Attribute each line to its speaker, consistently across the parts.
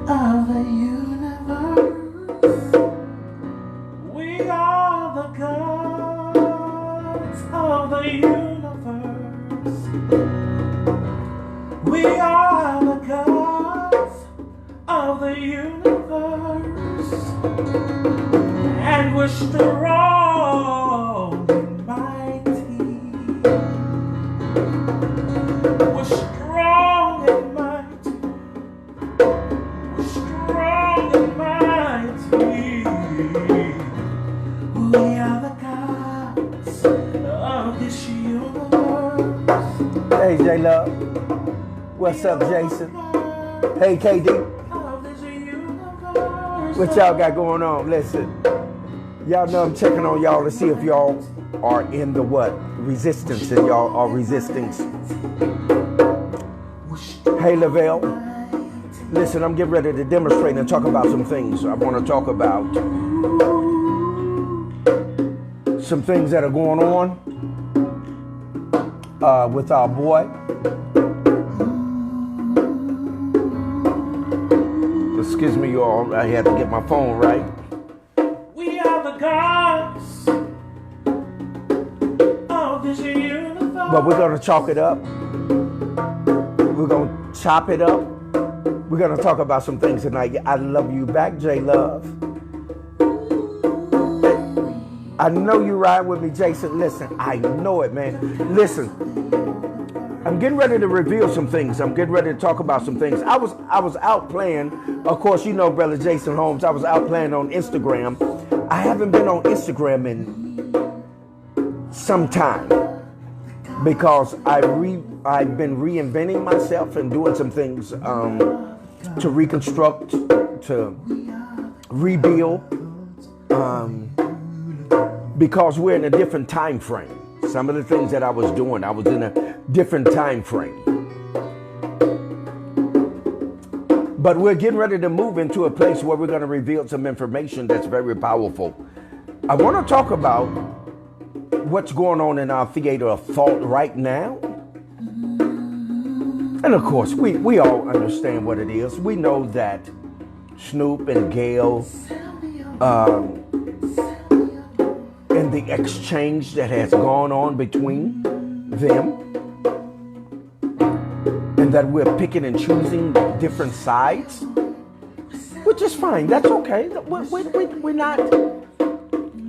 Speaker 1: of the universe. We are the gods of the universe. We are the gods of the universe. And we're strong and mighty. We're strong and mighty. We're strong and mighty. We are the gods of this universe.
Speaker 2: Hey, J-Love. What's up, Jason? Hey, KD. What y'all got going on? Listen, y'all know I'm checking on y'all to see if y'all are in the what? Resistance, and y'all are resisting. Hey, Lavelle. Listen, I'm getting ready to demonstrate and talk about some things. I want to talk about some things that are going on with our boy. Excuse me, y'all. I had to get my phone right.
Speaker 1: We are the gods of this universe.
Speaker 2: But we're going to chalk it up. We're going to chop it up. We're going to talk about some things tonight. I love you back, J-Love. I know you ride with me, Jason. Listen, I know it, man. Listen, I'm getting ready to reveal some things. I'm getting ready to talk about some things. I was out playing. Of course, you know, brother Jason Holmes. I was out playing on Instagram. I haven't been on Instagram in some time because I've been reinventing myself and doing some things to reconstruct, to rebuild, because we're in a different time frame. Some of the things that I was doing, I was in a different time frame. But we're getting ready to move into a place where we're going to reveal some information that's very powerful. I want to talk about what's going on in our theater of thought right now. And of course, we all understand what it is. We know that Snoop and Gayle, and the exchange that has gone on between them, and that we're picking and choosing different sides, which is fine. That's okay. We're not.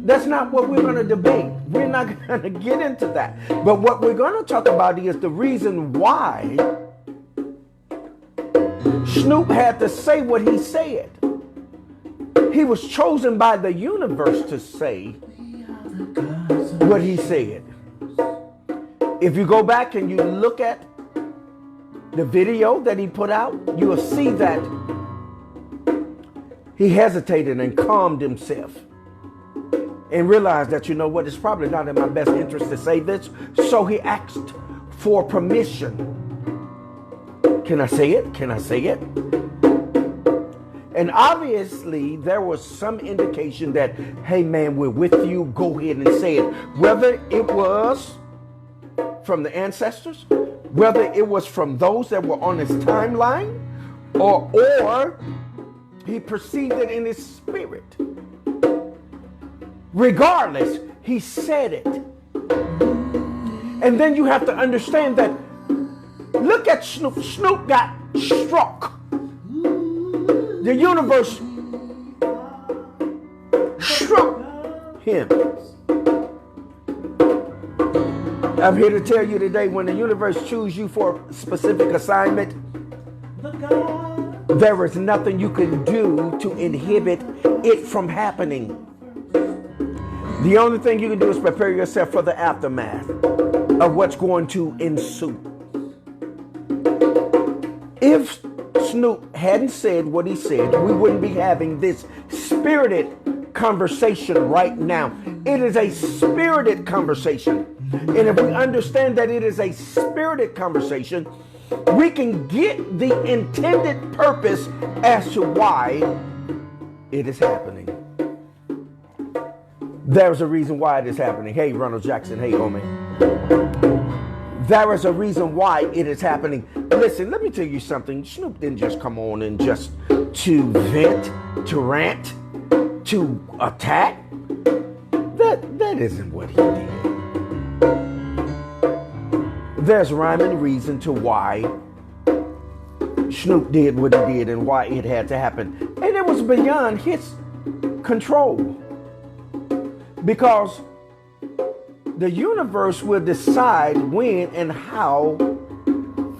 Speaker 2: That's not what we're going to debate. We're not going to get into that. But what we're going to talk about is the reason why Snoop had to say what he said. He was chosen by the universe to say what he said. If you go back and you look at the video that he put out, you will see that he hesitated and calmed himself and realized that, you know what, it's probably not in my best interest to say this. So he asked for permission. Can I say it? Can I say it? And obviously, there was some indication that, hey, man, we're with you. Go ahead and say it. Whether it was from the ancestors, whether it was from those that were on his timeline, or he perceived it in his spirit. Regardless, he said it. And then you have to understand that, look at Snoop. Snoop got struck. The universe struck him. I'm here to tell you today, when the universe chooses you for a specific assignment, there is nothing you can do to inhibit it from happening. The only thing you can do is prepare yourself for the aftermath of what's going to ensue. If Snoop hadn't said what he said, we wouldn't be having this spirited conversation right now. It is a spirited conversation. And if we understand that it is a spirited conversation, we can get the intended purpose as to why it is happening. There's a reason why it is happening. Hey, Ronald Jackson. Hey, homie. There is a reason why it is happening. Listen, let me tell you something. Snoop didn't just come on and just to vent, to rant, to attack. That isn't what he did. There's rhyme and reason to why Snoop did what he did and why it had to happen. And it was beyond his control. Because the universe will decide when and how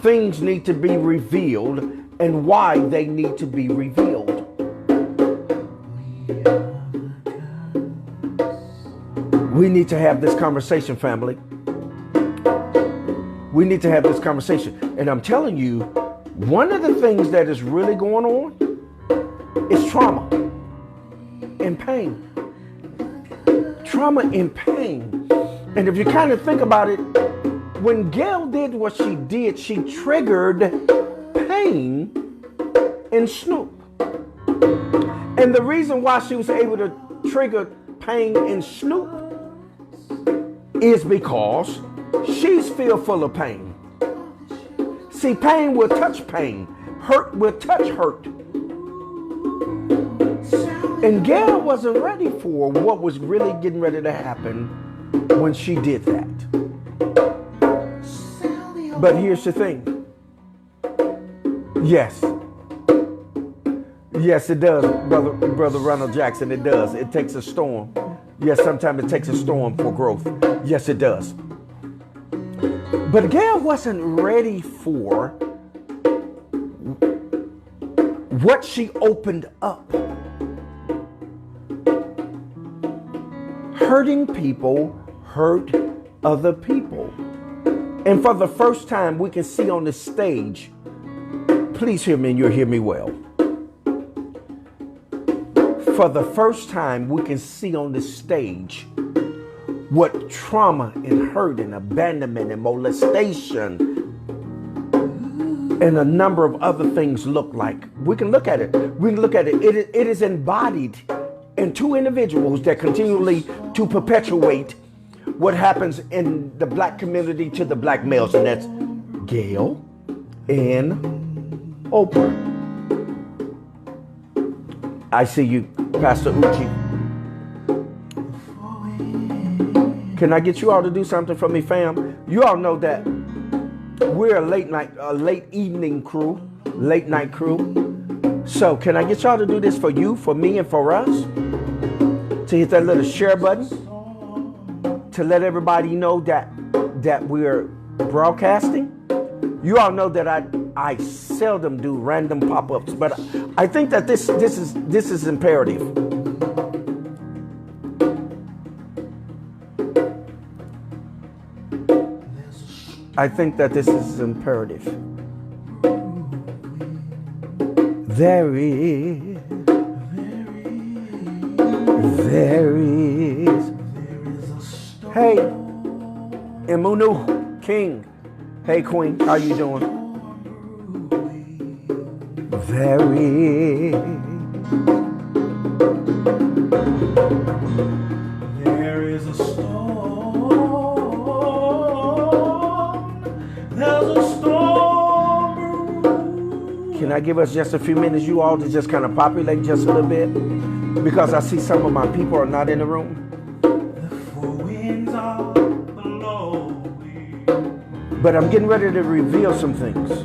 Speaker 2: things need to be revealed and why they need to be revealed. We need to have this conversation, family. We need to have this conversation. And I'm telling you, one of the things that is really going on is trauma and pain. Trauma and pain. And if you kind of think about it, when Gayle did what she did, she triggered pain in Snoop. And the reason why she was able to trigger pain in Snoop is because she's filled full of pain. See, pain will touch pain. Hurt will touch hurt. And Gayle wasn't ready for what was really getting ready to happen when she did that. But here's the thing. Yes. Yes, it does, Brother Ronald Jackson. It does. It takes a storm. Yes, sometimes it takes a storm for growth. Yes, it does. But Gayle wasn't ready for what she opened up. Hurting people hurt other people. And for the first time, we can see on the stage, please hear me and you'll hear me well. For the first time, we can see on the stage what trauma and hurt and abandonment and molestation and a number of other things look like. We can look at it. We can look at it. It is embodied in two individuals that continually to perpetuate what happens in the black community to the black males, and that's Gayle and Oprah. I see you, Pastor Uchi. Can I get you all to do something for me, fam? You all know that we're a late night crew. So can I get y'all to do this for you, for me, and for us? To hit that little share button, to let everybody know that we're broadcasting. You all know that I seldom do random pop-ups, but I think that this is imperative. I think that this is imperative. There is. Hey, Imunu King. Hey, Queen, how you doing? There is.
Speaker 1: There is a storm. There's a storm.
Speaker 2: Can I give us just a few minutes, you all, to just kind of populate just a little bit? Because I see some of my people are not in the room.
Speaker 1: The four winds are blowing.
Speaker 2: But I'm getting ready to reveal some things.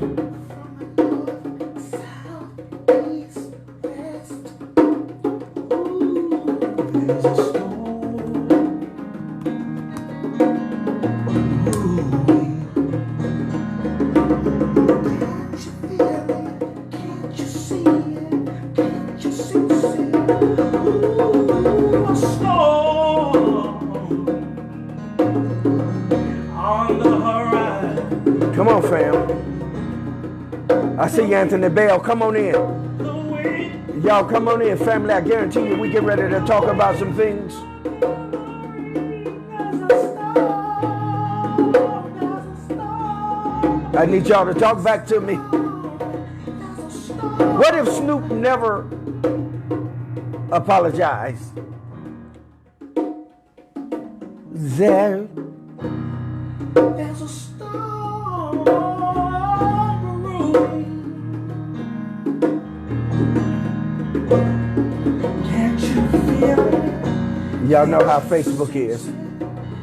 Speaker 1: There's a storm.
Speaker 2: Come on, fam. I see you, Anthony Bell. Come on in. Y'all come on in, family. I guarantee you we get ready to talk about some things. I need y'all to talk back to me. What if Snoop never apologized? There's a storm.
Speaker 1: Can't you feel it?
Speaker 2: Y'all know how Facebook is.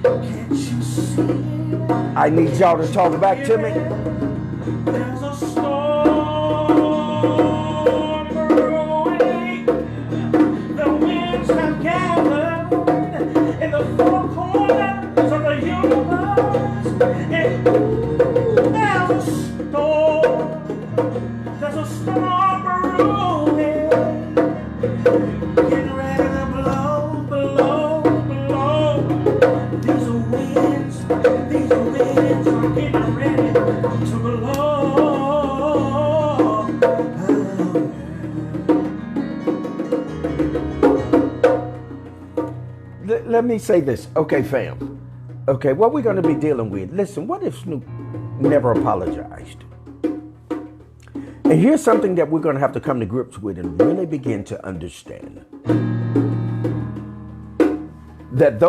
Speaker 1: Can't you see it?
Speaker 2: I need y'all to talk back to me.
Speaker 1: There's a storm brewing. The winds have gathered in the four corners of the universe. And there's a storm. There's a storm brewing. Getting ready to blow, blow, blow. These are winds are getting ready to blow.
Speaker 2: Let me say this. Okay, fam. Okay, what we're going to be dealing with. Listen, what if Snoop never apologized? And here's something that we're going to have to come to grips with and really begin to understand. That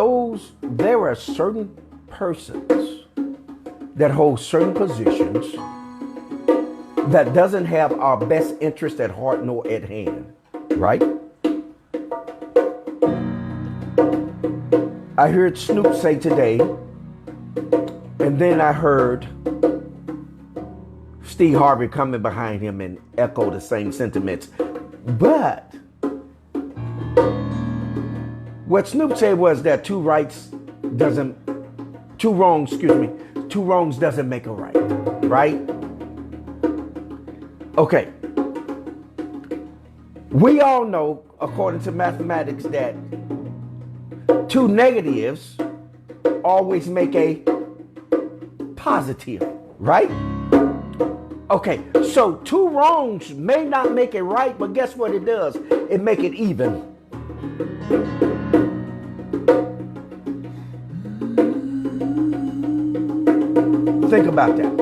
Speaker 2: there are certain persons that hold certain positions that doesn't have our best interest at heart nor at hand, right? I heard Snoop say today, and then I heard Steve Harvey coming behind him and echo the same sentiments. But what Snoop said was that two wrongs doesn't make a right? Okay. We all know, according to mathematics, that two negatives always make a positive, right? Okay, so two wrongs may not make it right, but guess what it does? It make it even. Think about that.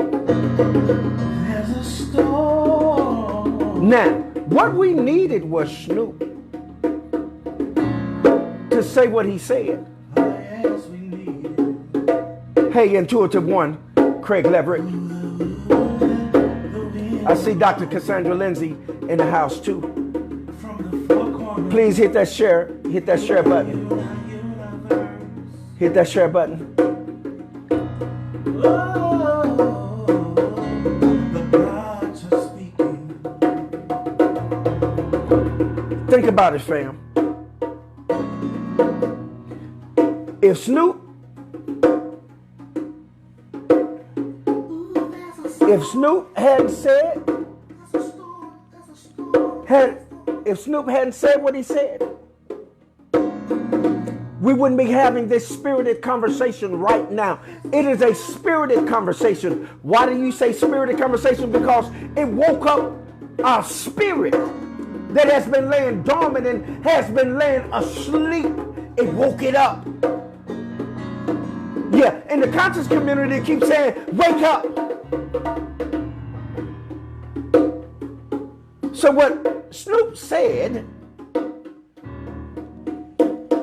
Speaker 1: There's a storm.
Speaker 2: Now, what we needed was Snoop to say what he said.
Speaker 1: Oh, yes, we need it.
Speaker 2: Hey, Intuitive One, Craig Leverett. I see Dr. Cassandra Lindsay in the house too.
Speaker 1: From the four corners.
Speaker 2: Please hit that share button. Hit that share button.
Speaker 1: The gods are speaking.
Speaker 2: Think about it, fam. If Snoop hadn't said, if Snoop hadn't said what he said, we wouldn't be having this spirited conversation right now. It is a spirited conversation. Why do you say spirited conversation? Because it woke up our spirit that has been laying dormant and has been laying asleep. It woke it up. Yeah, in the conscious community, it keeps saying, wake up. So what Snoop said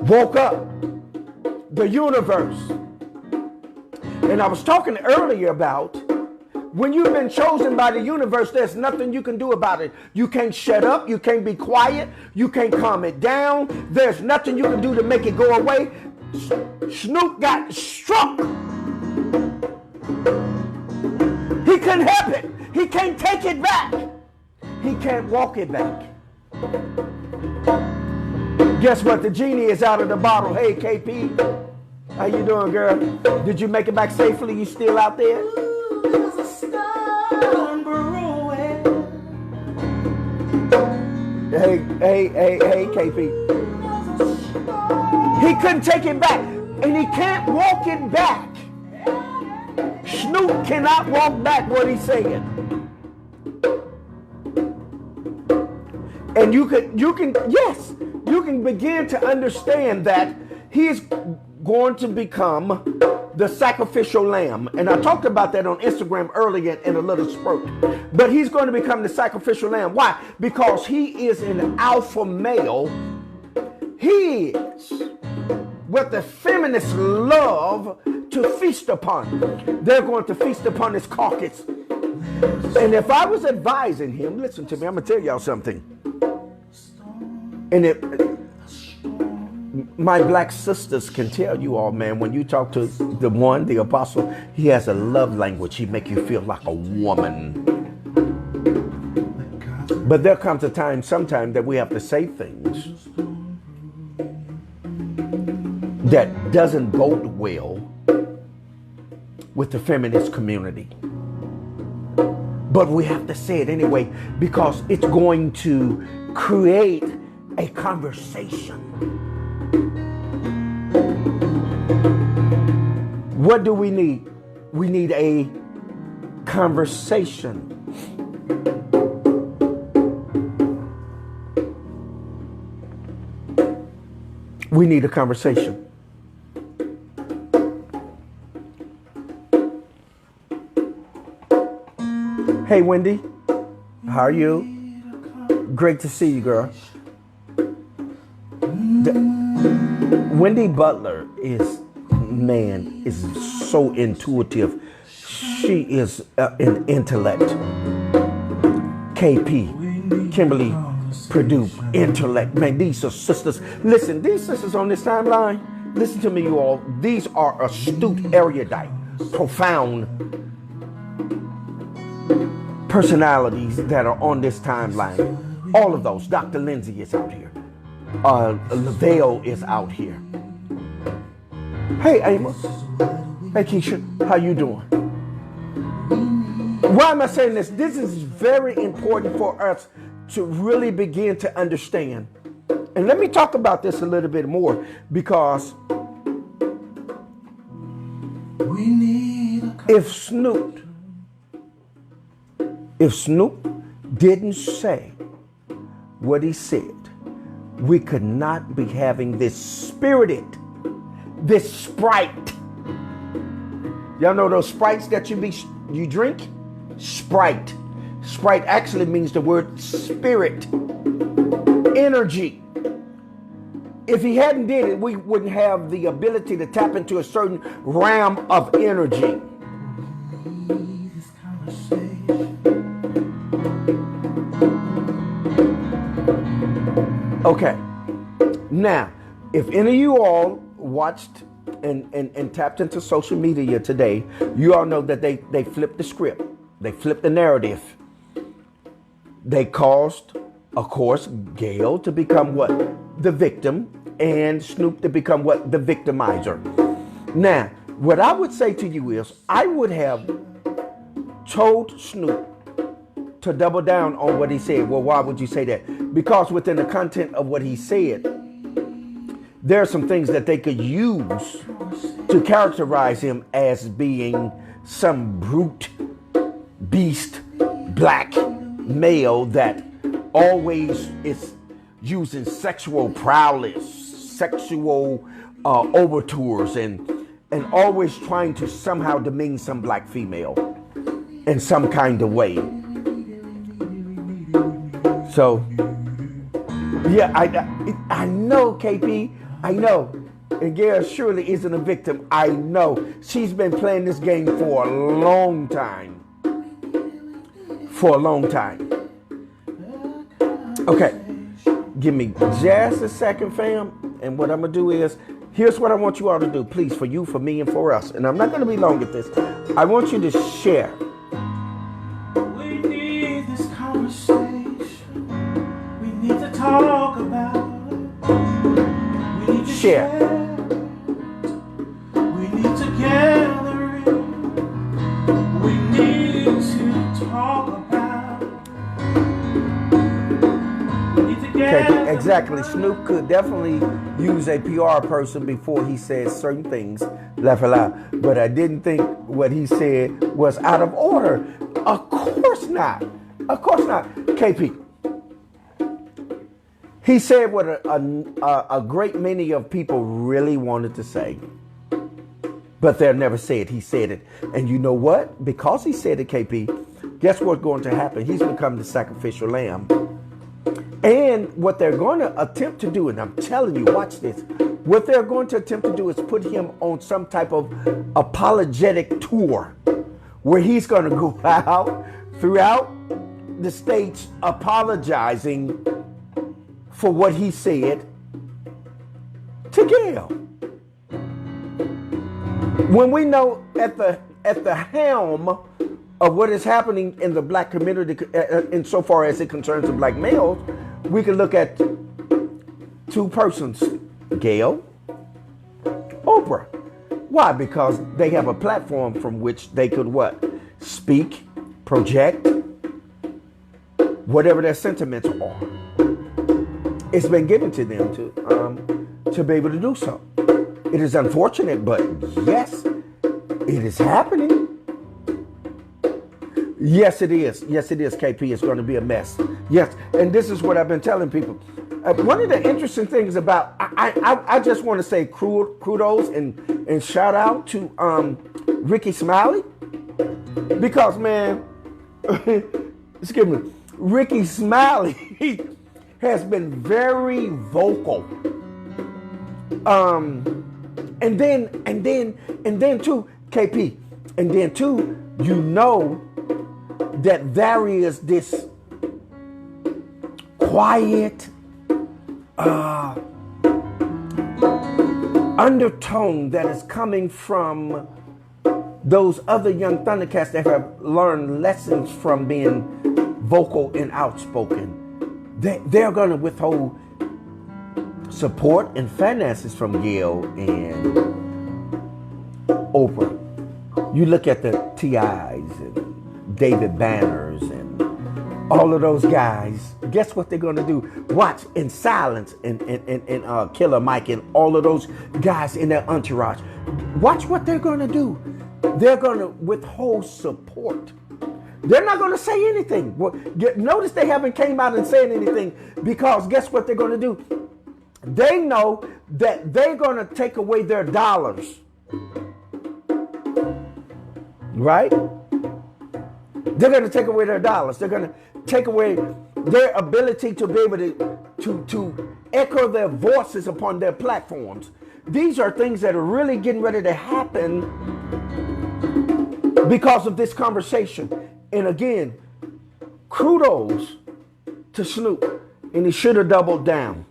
Speaker 2: woke up the universe. And I was talking earlier about when you've been chosen by the universe, there's nothing you can do about it. You can't shut up. You can't be quiet. You can't calm it down. There's nothing you can do to make it go away. Snoop got struck. He couldn't help it. He can't take it back. He can't walk it back. Guess what? The genie is out of the bottle. Hey, KP. How you doing, girl? Did you make it back safely? You still out there?
Speaker 1: There's a storm brewing.
Speaker 2: Hey, KP. He couldn't take it back, and he can't walk it back. Snoop cannot walk back what he's saying. And you can begin to understand that he's going to become the sacrificial lamb. And I talked about that on Instagram earlier in a little spurt. But he's going to become the sacrificial lamb. Why? Because he is an alpha male. He is what the feminists love to feast upon. They're going to feast upon his carcass. And if I was advising him, listen to me, I'm going to tell y'all something. And my black sisters can tell you all, man, when you talk to the apostle, he has a love language. He make you feel like a woman. But there comes a time, sometime, that we have to say things that doesn't bode well with the feminist community. But we have to say it anyway because it's going to create a conversation. What do we need? We need a conversation. We need a conversation. Hey, Wendy. How are you? Great to see you, girl. Wendy Butler is so intuitive. She is an intellect. KP, Kimberly Purdue, intellect. Man, these are sisters. Listen, these sisters on this timeline, listen to me, you all. These are astute, erudite, profound personalities that are on this timeline. All of those. Dr. Lindsay is out here. LaVale is out here. Hey, Amos. Hey, Keisha. How you doing? Why am I saying this? This is very important for us to really begin to understand. And let me talk about this a little bit more because if Snoop didn't say what he said, we could not be having this Sprite. Y'all know those Sprites that you drink? Sprite. Sprite actually means the word spirit, energy. If he hadn't did it, we wouldn't have the ability to tap into a certain realm of energy. Okay. Now, if any of you all watched and tapped into social media today, you all know that they flipped the script. They flipped the narrative. They caused, of course, Gayle to become what? The victim, and Snoop to become what? The victimizer. Now, what I would say to you is, I would have told Snoop to double down on what he said. Well, why would you say that? Because within the content of what he said, there are some things that they could use to characterize him as being some brute, beast, black male that always is using sexual prowess, sexual overtures, and always trying to somehow demean some black female in some kind of way. So, yeah, I know, KP, I know. And Gayle surely isn't a victim. I know. She's been playing this game for a long time. For a long time. Okay. Give me just a second, fam. And what I'm going to do is, here's what I want you all to do. Please, for you, for me, and for us. And I'm not going to be long at this. I want you to share.
Speaker 1: We need this conversation. We need to talk about it. We need to
Speaker 2: Share.
Speaker 1: We need to gather it. We need to talk about it. We need to gather
Speaker 2: Okay, exactly. Snoop could definitely use a PR person before he says certain things, laugh aloud. But I didn't think what he said was out of order. Of course not. Of course not. KP. He said what a great many of people really wanted to say. But they'll never say it. He said it. And you know what? Because he said it, KP, guess what's going to happen? He's become the sacrificial lamb. And what they're going to attempt to do, and I'm telling you, watch this. What they're going to attempt to do is put him on some type of apologetic tour where he's going to go out throughout the states apologizing for what he said to Gayle. When we know at the helm of what is happening in the black community, insofar as it concerns the black males, we can look at two persons, Gayle, Oprah. Why? Because they have a platform from which they could what? Speak, project, whatever their sentiments are. It's been given to them to be able to do so. It is unfortunate, but yes, it is happening. Yes, it is. Yes, it is, KP. It's going to be a mess. Yes, and this is what I've been telling people. One of the interesting things about, I just want to say kudos and shout out to Ricky Smiley. Because, man, excuse me, Ricky Smiley has been very vocal. And then too, KP, and then too, you know that there is this quiet undertone that is coming from those other young Thundercats that have learned lessons from being vocal and outspoken. They're going to withhold support and finances from Gayle and Oprah. You look at the T.I.'s and David Banners and all of those guys. Guess what they're going to do? Watch in silence and Killer Mike and all of those guys in their entourage. Watch what they're going to do. They're going to withhold support. They're not going to say anything. Notice they haven't came out and said anything because guess what they're going to do? They know that they're going to take away their dollars. Right? They're going to take away their dollars. They're going to take away their ability to be able to echo their voices upon their platforms. These are things that are really getting ready to happen because of this conversation. And again, kudos to Snoop. And he should have doubled down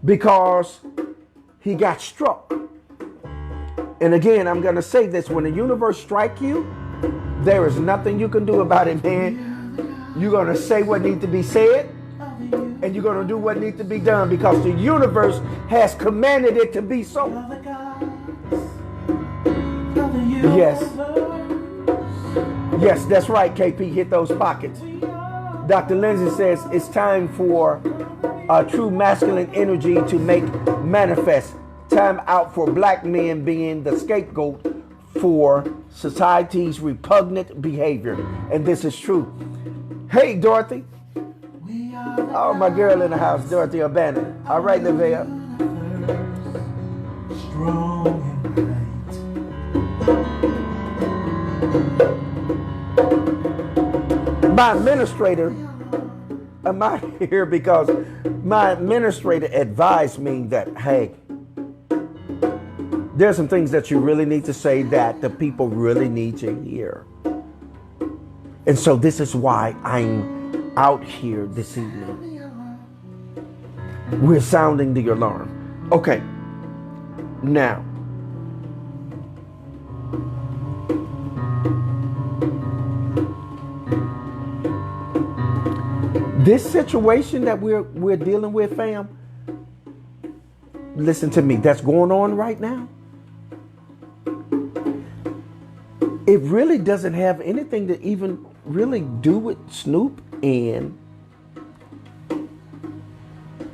Speaker 2: because he got struck. And again, I'm going to say this. When the universe strikes you, there is nothing you can do about it, man. You're going to say what needs to be said, and you're going to do what needs to be done because the universe has commanded it to be so. Yes. Yes, that's right, KP. Hit those pockets. Dr. Lindsay says it's time for true masculine energy to make manifest. Time out for black men being the scapegoat for society's repugnant behavior. And this is true. Hey, Dorothy. Oh, my girl in the house, Dorothy Urbana. All right, Nevaeh.
Speaker 1: Strong and
Speaker 2: My administrator, I'm out here because my administrator advised me that, hey, there's some things that you really need to say that the people really need to hear. And so this is why I'm out here this evening. We're sounding the alarm. Okay. Now, this situation that we're dealing with, fam, listen to me, that's going on right now. It really doesn't have anything to even really do with Snoop and,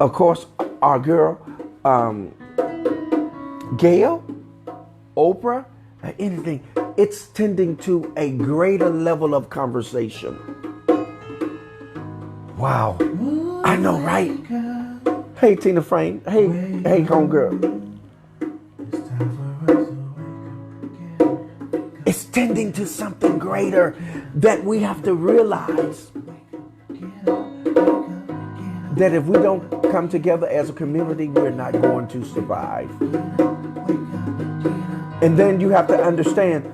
Speaker 2: of course, our girl, Gayle, Oprah, anything. It's tending to a greater level of conversation. Wow. I know, right? Hey, Tina Frame. Hey, homegirl. It's tending to something greater that we have to realize that if we don't come together as a community, we're not going to survive. And then you have to understand,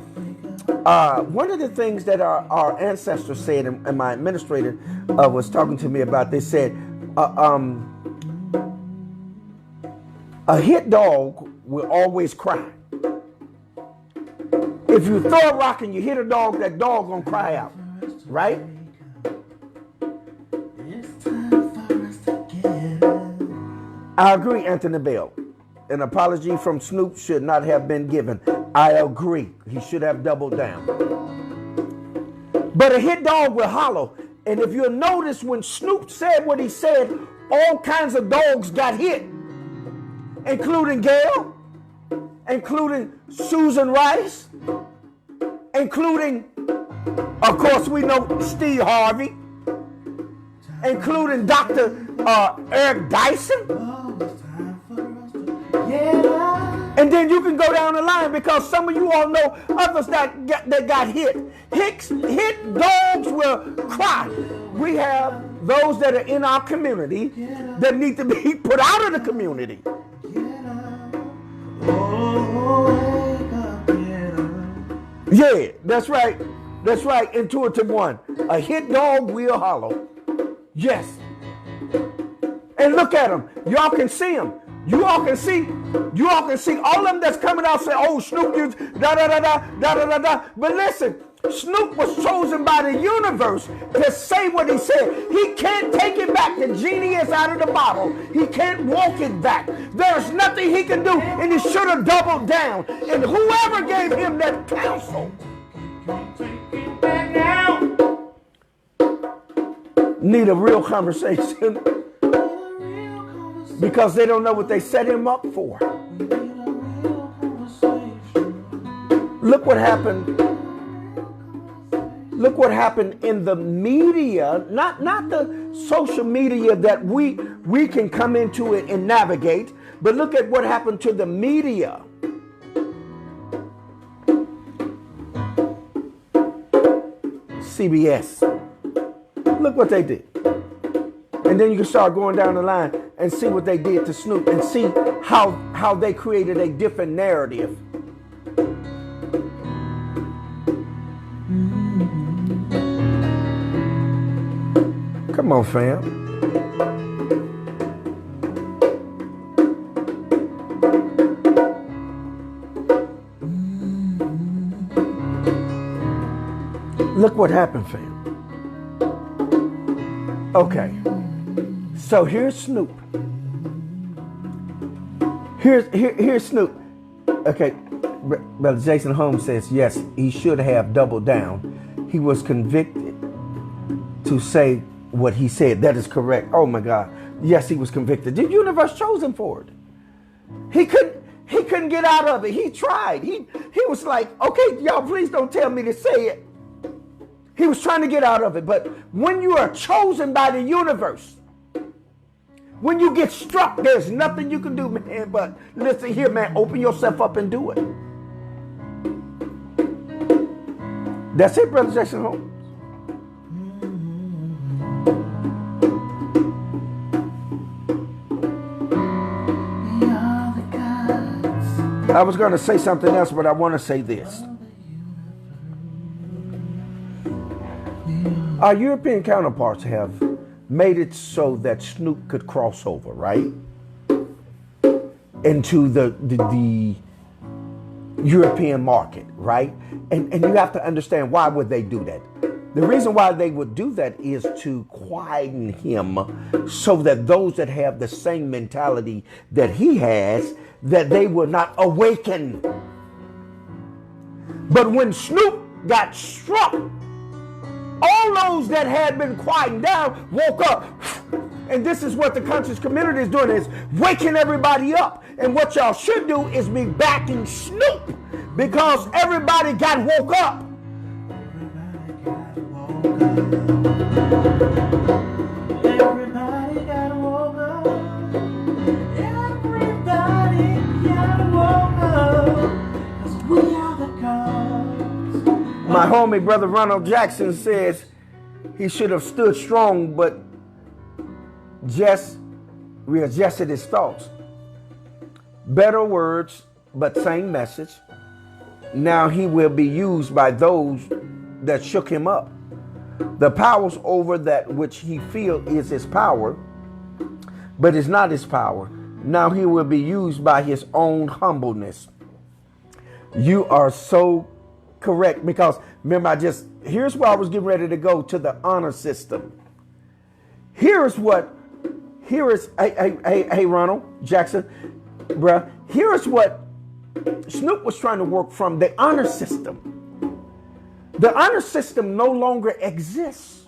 Speaker 2: one of the things that our ancestors said, and my administrator was talking to me about, they said, A hit dog will always cry. If you throw a rock and you hit a dog, that dog gonna cry out, right?
Speaker 1: It's time for us to get up.
Speaker 2: I agree, Anthony Bell. An apology from Snoop should not have been given. I agree. He should have doubled down. But a hit dog will holler. And if you'll notice, when Snoop said what he said, all kinds of dogs got hit, including Gayle, including Susan Rice, including, of course, we know Steve Harvey, including Dr. Eric Dyson.
Speaker 1: Oh, it's time for us to get up.
Speaker 2: And then you can go down the line, because some of you all know others that got hit. Hit dogs will cry. We have those that are in our community that need to be put out of the community.
Speaker 1: Get up. Oh, wake up, get up.
Speaker 2: Yeah, that's right. That's right. Intuitive one. A hit dog will holler. Yes. And look at them. Y'all can see them. You all can see all of them that's coming out say, oh, Snoop, you da da da da da da da da. But listen, Snoop was chosen by the universe to say what he said. He can't take it back. The genie is out of the bottle. He can't walk it back. There's nothing he can do, and he should have doubled down. And whoever gave him that counsel
Speaker 1: Take it back now.
Speaker 2: need a real conversation, because they don't know what they set him up for. Look what happened. Look what happened in the media, not the social media that we can come into it and navigate, but look at what happened to the media. CBS. Look what they did. And then you can start going down the line and see what they did to Snoop, and see how they created a different narrative. Come on, fam. Look what happened, fam. Okay. So here's Snoop. Here's Snoop. Okay. Brother Jason Holmes says, yes, he should have doubled down. He was convicted to say what he said. That is correct. Oh my God. Yes, he was convicted. The universe chose him for it. He couldn't get out of it. He tried. He was like, okay, y'all, please don't tell me to say it. He was trying to get out of it. But when you are chosen by the universe, when you get struck, there's nothing you can do, man. But listen here, man, open yourself up and do it. That's it, Brother Jason Holmes. I was going to say something else, but I want to say this. Our European counterparts have made it so that Snoop could cross over, right? Into the European market, right? And you have to understand, why would they do that? The reason why they would do that is to quieten him, so that those that have the same mentality that he has, that they will not awaken. But when Snoop got struck, all those that had been quieting down woke up. And this is what the conscious community is doing, is waking everybody up. And what y'all should do is be backing Snoop, because everybody got woke up.
Speaker 1: Everybody got woke up. Everybody got woke up. 'Cause we are the cause.
Speaker 2: My homie, Brother Ronald Jackson, says he should have stood strong, but just readjusted his thoughts. Better words, but same message. Now he will be used by those that shook him up. The powers over that which he feels is his power but it's not his power. Now he will be used by his own humbleness. You are so correct, because remember, here's where I was getting ready to go to the honor system. Hey, Ronald Jackson, bruh, here is what Snoop was trying to work from: the honor system. The honor system no longer exists.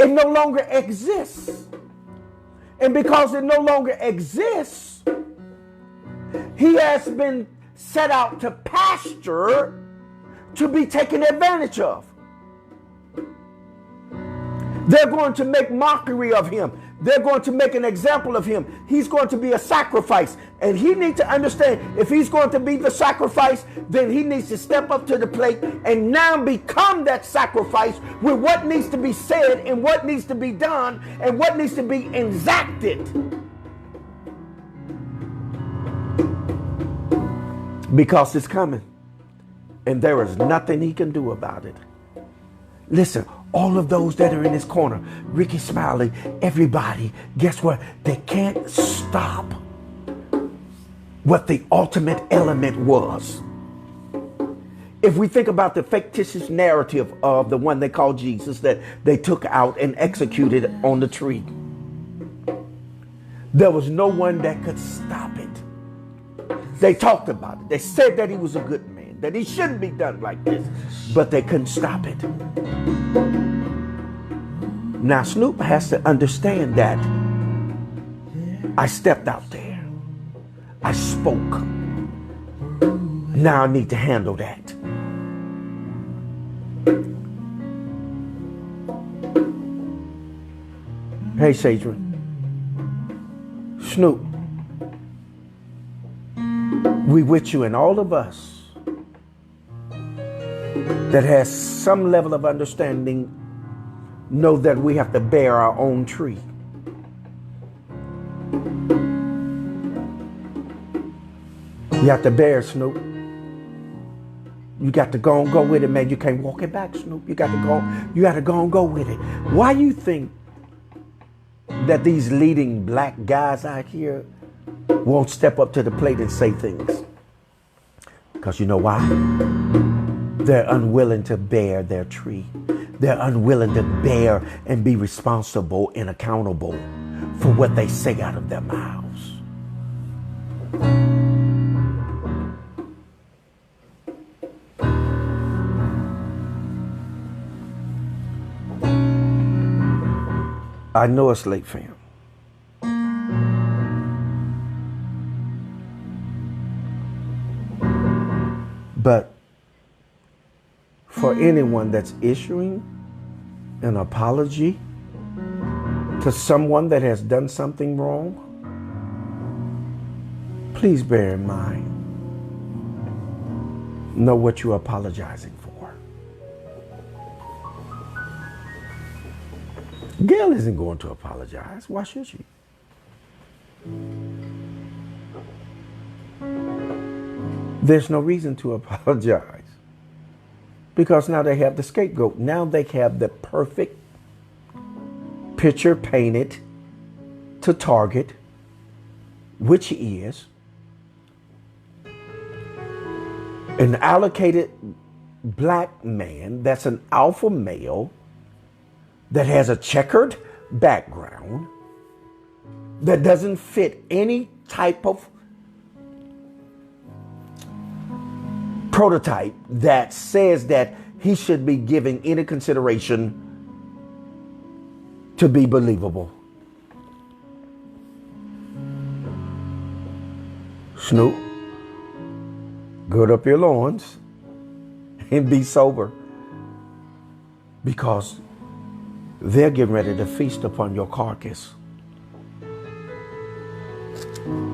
Speaker 2: It no longer exists. And because it no longer exists, he has been set out to pasture to be taken advantage of. They're going to make mockery of him. They're going to make an example of him. He's going to be a sacrifice. And he needs to understand, if he's going to be the sacrifice, then he needs to step up to the plate and now become that sacrifice with what needs to be said and what needs to be done and what needs to be exacted. Because it's coming. And there is nothing he can do about it. Listen, all of those that are in his corner, Ricky Smiley, everybody, guess what? They can't stop what the ultimate element was. If we think about the fictitious narrative of the one they call Jesus that they took out and executed on the tree, there was no one that could stop it. They talked about it. They said that he was a good man, that he shouldn't be done like this, but they couldn't stop it. Now Snoop has to understand that I stepped out there. I spoke. Now I need to handle that. Hey, Sadrian. Snoop. We with you, and all of us that has some level of understanding know that we have to bear our own tree. You have to bear, Snoop. You got to go and go with it, man. You can't walk it back, Snoop. You got to go and go with it. Why you think that these leading black guys out here won't step up to the plate and say things? Because you know why? They're unwilling to bear their tree. They're unwilling to bear and be responsible and accountable for what they say out of their mouths. I know it's late, fam. But for anyone that's issuing an apology to someone that has done something wrong, please bear in mind, know what you're apologizing for. Gayle isn't going to apologize. Why should she? There's no reason to apologize. Because now they have the scapegoat. Now they have the perfect picture painted to target, which he is an allocated black man that's an alpha male that has a checkered background, that doesn't fit any type of prototype that says that he should be giving any consideration to be believable. Snoop, gird up your loins and be sober, because they're getting ready to feast upon your carcass.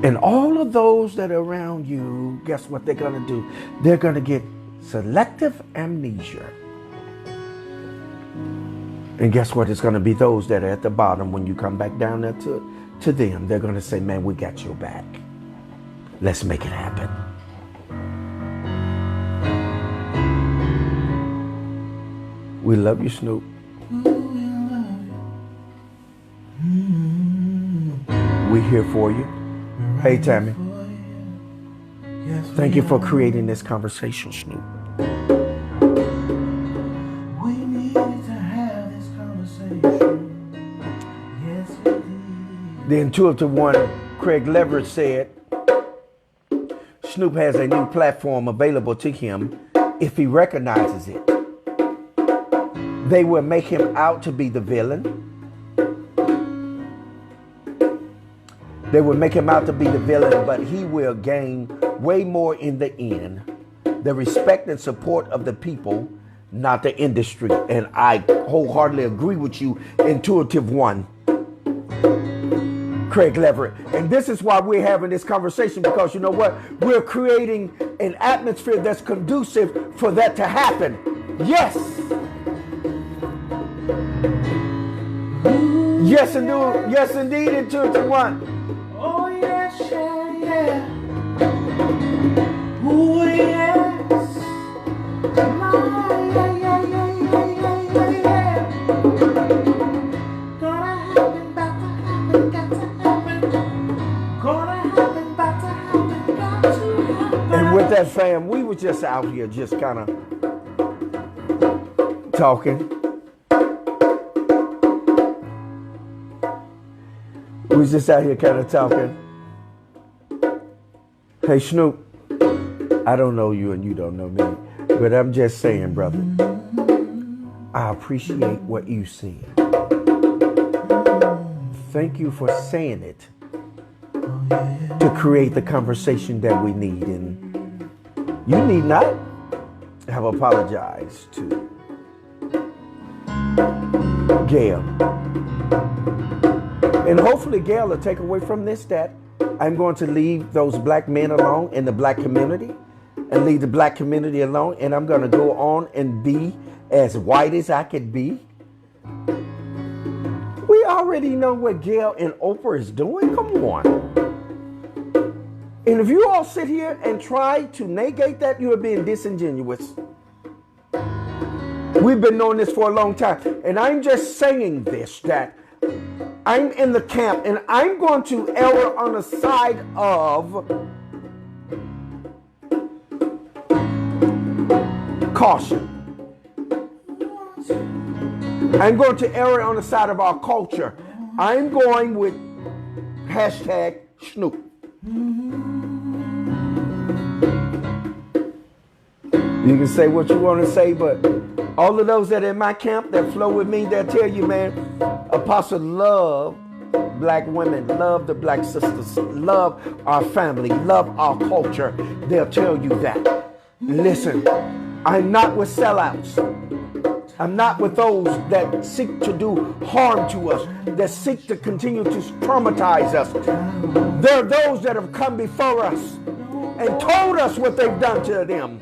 Speaker 2: And all of those that are around you, guess what they're going to do? They're going to get selective amnesia. And guess what? It's going to be those that are at the bottom when you come back down there to them. They're going to say, man, we got your back. Let's make it happen. We love you, Snoop. We're here for you. Hey, Tammy. Thank you for creating this conversation, Snoop.
Speaker 1: We needed to have this conversation. Yes, we did.
Speaker 2: The intuitive one, Craig Leverett, said Snoop has a new platform available to him if he recognizes it. They will make him out to be the villain. They will make him out to be the villain, but he will gain way more in the end. The respect and support of the people, not the industry. And I wholeheartedly agree with you, intuitive one, Craig Leverett. And this is why we're having this conversation, because you know what? We're creating an atmosphere that's conducive for that to happen. Yes. Yes, indeed. Yes, indeed, intuitive one.
Speaker 1: Oh, yes, yeah, yeah. Oh, yes. Yeah, yeah, yeah, yeah, yeah, yeah. Gonna happen, about to happen, got to happen. Gonna happen, about to happen, got to happen.
Speaker 2: And with that, fam, we were just out here just kind of talking. We was just out here kind of talking. Hey, Snoop, I don't know you and you don't know me, but I'm just saying, brother, I appreciate what you said. Thank you for saying it to create the conversation that we need. And you need not have apologized to Gayle. And hopefully Gayle will take away from this that I'm going to leave those black men alone in the black community and leave the black community alone. And I'm going to go on and be as white as I could be. We already know what Gayle and Oprah is doing. Come on. And if you all sit here and try to negate that, you are being disingenuous. We've been knowing this for a long time. And I'm just saying this, that I'm in the camp, and I'm going to err on the side of caution. I'm going to err on the side of our culture. I'm going with hashtag Snoop. You can say what you want to say, but all of those that are in my camp that flow with me, they'll tell you, man, Apostle love black women, love the black sisters, love our family, love our culture. They'll tell you that. Listen, I'm not with sellouts. I'm not with those that seek to do harm to us, that seek to continue to traumatize us. There are those that have come before us and told us what they've done to them.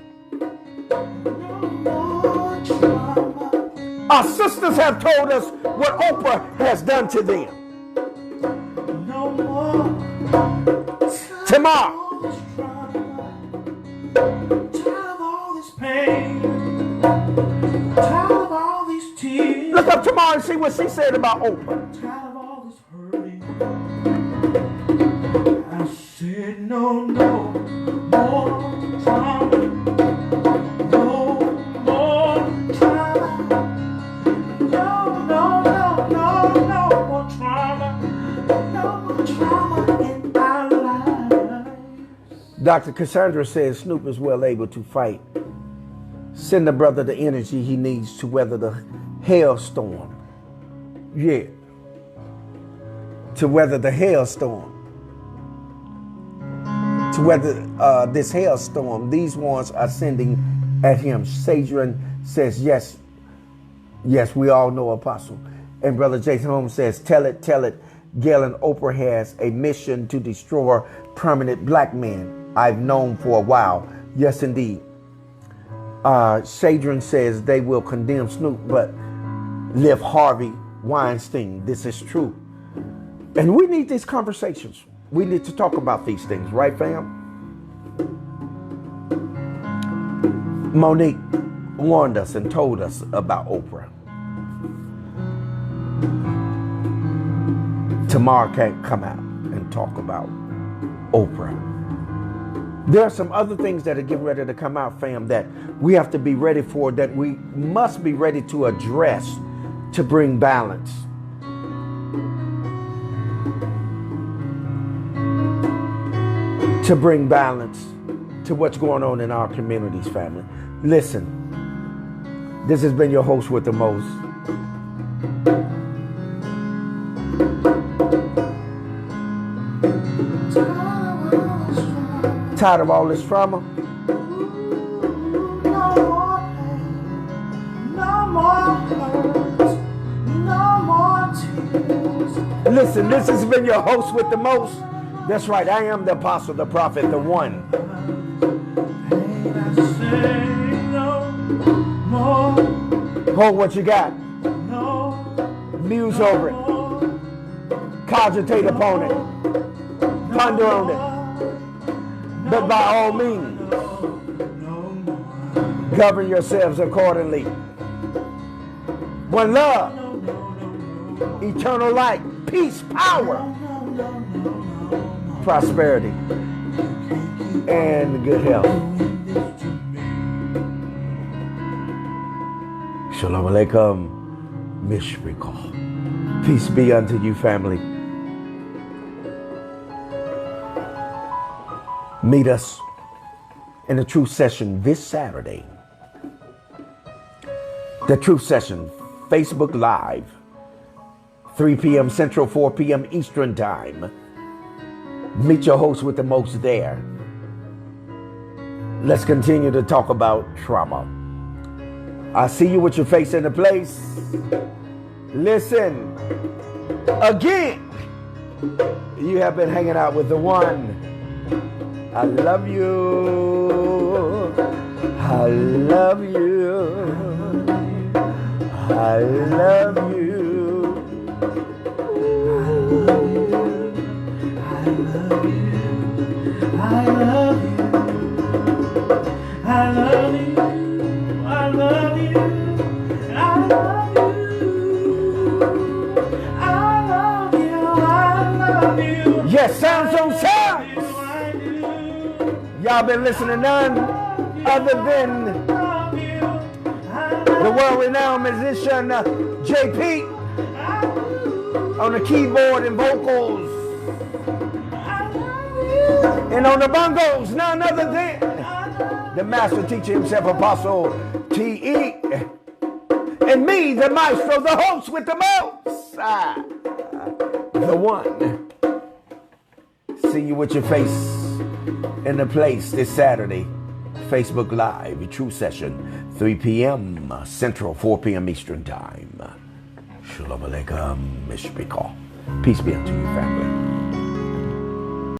Speaker 2: Our sisters have told us what Oprah has done to them. Tamar. Look up tomorrow and see what she said about Oprah.
Speaker 1: Tired of all this hurting. I said no, no more drama. No more drama. No, no, no, no, no more drama. No more drama in our lives.
Speaker 2: Dr. Cassandra says Snoop is well able to fight. Send the brother the energy he needs to weather the hailstorm. Yeah. To weather the hailstorm. To weather this hailstorm. These ones are sending at him. Sadrian says, yes. Yes, we all know Apostle. And Brother Jason Holmes says, tell it, tell it. Gayle and Oprah has a mission to destroy prominent black men I've known for a while. Yes, indeed. Sadrian says they will condemn Snoop, but live Harvey Weinstein. This is true. And we need these conversations. We need to talk about these things, right, fam? Monique warned us and told us about Oprah. Tamar can't come out and talk about Oprah. There are some other things that are getting ready to come out, fam, that we have to be ready for, that we must be ready to address to bring balance. To bring balance to what's going on in our communities, family. Listen, this has been your host with the most. Tired of all this trauma?
Speaker 1: No more pain, no more hurt, no more tears.
Speaker 2: Listen, this has been your host with the most. That's right, I am the apostle, the prophet, the one.
Speaker 1: Pain, I say no more.
Speaker 2: Hold what you got.
Speaker 1: No
Speaker 2: Muse over it.
Speaker 1: more.
Speaker 2: Cogitate upon it. Ponder on it. But by all means, govern yourselves accordingly. One love, eternal light, peace, power, prosperity, and good health. Shalom Aleichem, Mishpachah. Peace be unto you, family. Meet us in the Truth Session this Saturday. The Truth Session, Facebook Live, 3 p.m. Central, 4 p.m. Eastern Time. Meet your host with the most there. Let's continue to talk about trauma. I see you with your face in the place. Listen, again, you have been hanging out with the one. I love you. I love you. I love you.
Speaker 1: I love you. I love you. I love you. I love you. I love you. I love you.
Speaker 2: Yes, sounds on sounds. Y'all been listening to none other than the world-renowned musician JP on the keyboard and vocals, and on the bongos, none other than the master teacher himself, Apostle T.E. And me, the maestro, the host with the most, the one. See you with your face in the place this Saturday. Facebook Live, True Session, 3 p.m. Central, 4 p.m. Eastern Time. Shalom Aleichem, Mishpachah. Peace be unto you, family.